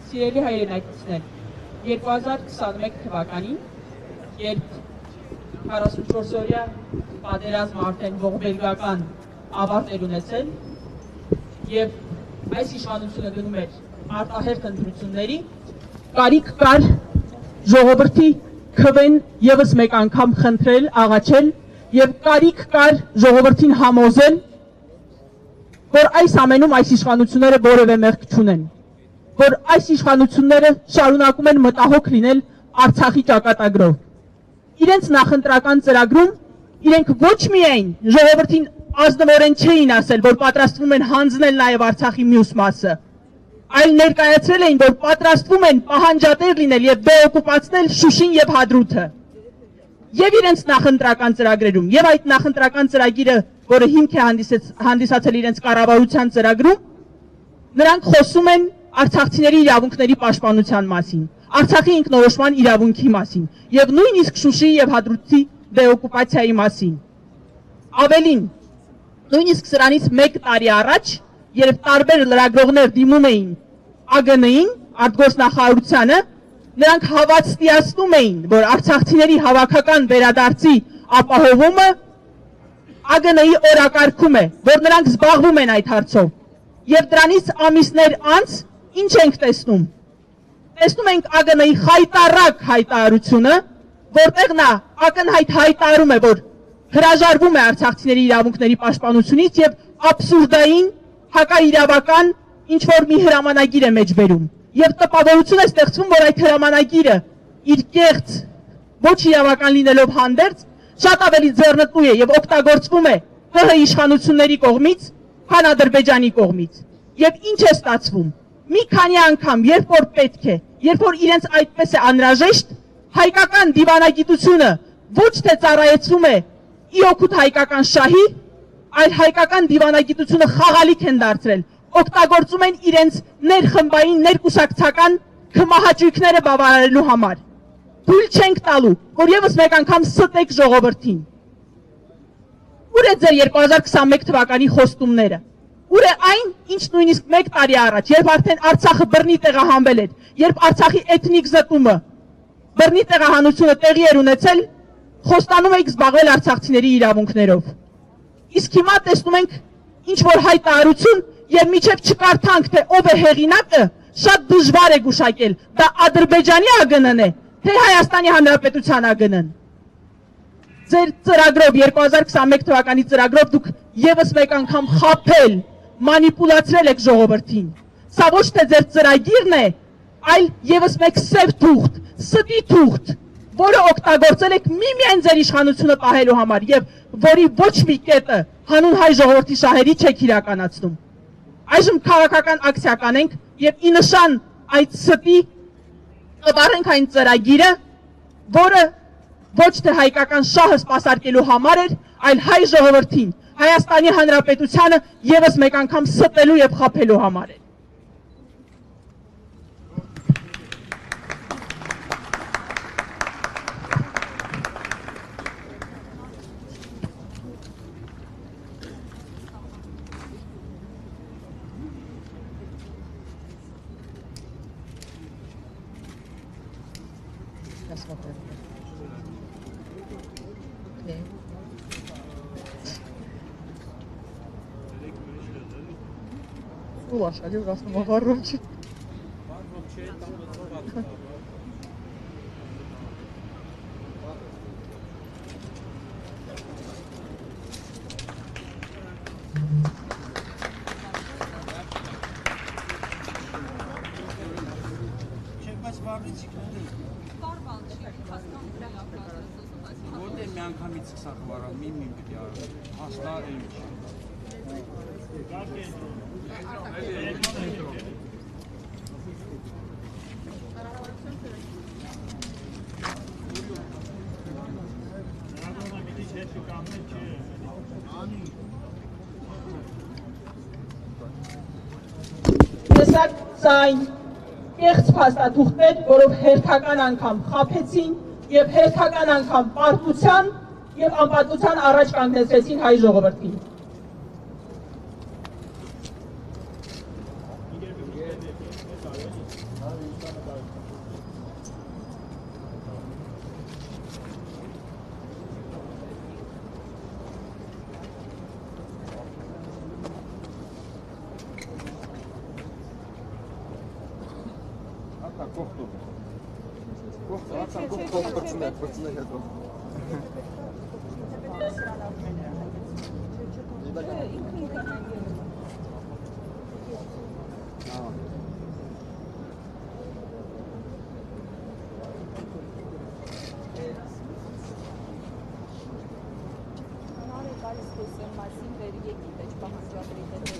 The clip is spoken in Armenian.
Սիրելի հայրենակիցներ, 2021 թվականին, երբ 44-օրյա պատերազմը արդեն ողբերգական ավարտ էր ունեցել եւ այս իշխանությունը գնում էր արտահերթ ընտրությունների, կարիք կար ժողովրդի քվեն եւս մեկ անգամ խնդրել, աղաչել եւ կարիք կար ժողովրդին համոզել, որ այս ամենում այս իշխանությունները որևէ մեղք չունեն, որ այս իշխանությունները շարունակում են մտահոգ լինել Արցախի ճակատագրով։ Իրենց նախընտրական ծրագրում իրենք ոչ միայն ժողովրդին ազնվորեն չէին ասել, որ պատրաստվում են հանձնել նաև Արցախի մյուս մասը, այլ ներկայացրել էին, որ պատրաստվում են պահանջատեր լինել եւ դեօկուպացնել Շուշին եւ Հադրութը։ Եվ իրենց նախընտրական ծրագրերում, եւ այդ նախընտրական ծրագիրը, որը հիմք է հանդիսացել իրենց կառավարության ծրագրում, նրանք խոսում են արցախցիների իրավունքների պաշտպանության մասին, Արցախի ինքնորոշման իրավունքի մասին եւ նույնիսկ Շուշիի եւ Հադրութի դեօկուպացիայի մասին։ Ավելին, նույնիսկ սրանից 1 տարի առաջ, երբ տարբեր լրագրողներ դիմում էին ԱԳՆ-ին, արտգործնախարարությանը, նրանք հավաստիացնում էին, որ արցախցիների հավաքական վերադարձի ապահովումը ԱԳՆ-ի օրակարգում է, որ նրանք զբաղվում են այդ հարցով։ Եվ դրանից ամիսներ անց ինչ ենք տեսնում։ Տեսնում ենք ԱԳՆ-ի խայտառակ հայտարարությունը, որտեղ նա ակնհայտ հայտարարում է, որ հրաժարվում է արցախցիների իրավունքների պաշտպանությունից եւ աբսուրդային հակաիրավական ինչ-որ մի հրամանագիր է մեջ բերում։ Եվ տպավորություն է ստեղծվում, որ այդ հրամանագիրը իր կեղծ ոչ իրավական լինելով հանդերձ շատ ավելի ձեռնտու է եւ օգտագործվում է ՀՀ իշխանությունների կողմից, քան Ադրբեջանի կողմից։ Եվ ինչ է ստացվում։ Մի քանի անգամ, երբ որ պետք է, երբ որ իրենց այդպես է անհրաժեշտ, հայկական դիվանագիտությունը ոչ թե ծառայեցվում է ի օգուտ հայկական շահի, այլ հայկական դիվանագիտությունը խաղալիք են դարձրել, օգտագործում են իրենց ներխմբային, ներկուսակցական քմահաճույքները բավարարելու համար։ Թույլ չենք տալու, որ եւս մեկ անգամ ստեք ժողովրդին։ Ուր է ձեր 2021 թվականի խոստումները։ Ուր է այն, ինչ նույնիսկ 1 տարի առաջ, երբ արդեն Արցախը բռնի տեղահանվել էր, երբ Արցախի էթնիկ զտումը, բռնի տեղահանությունը տեղի էր ունեցել, խոստանում եք զբաղվել արցախցիների իրավունքներով։ Իսկ հիմա տեսնում ենք ինչ որ հայտարարություն, եւ միջև չկարդանք, թե ով է հեղինակը, շատ դժվար է գուշակել, դա Ադրբեջանի ԱԳՆ-ն է, թե Հայաստանի Հանրապետության ԱԳՆ-ն։ Ձեր ծրագրով 2021 թվականի ծրագրով դուք եւս մեկ անգամ խաբել, մանիպուլացրել եք ժողովրդին։ Սա ոչ թե ձեր ծրագիրն է, այլ եւս մեկ սև թուղթ, ստի թուղթ, որը օգտագործել եք միմիայն ձեր իշխանությունը պահելու համար եւ որի ոչ մի կետը հանուն հայ ժողովրդի շահերի չեք իրականացնում։ Այժմ քաղաքական ակցիա կանենք եւ ի նշան այդ ստի կբարենք այն ծրագիրը, որը ոչ թե հայկական շահը սպասարկելու համար էր, այլ հայ ժողովրդին, Հայաստանի Հանրապետությանը եւս մեկ անգամ ստելու եւ խաբելու համար էր։ Աշալի վրասնում աղարում չի։ Որտե մի անգամից սկսած վարավ, մի պիտի արը, հաստա էլի Տեսակ սայն կեղծ փաստաթուղթեր, որով հերթական անգամ խաբեցին եւ հերթական անգամ պարտության եւ անպատվության առաջ կանգնեցրեցին հայ ժողովրդին։ Մասին վեր եկի, մեջ պահանջագրի դեպ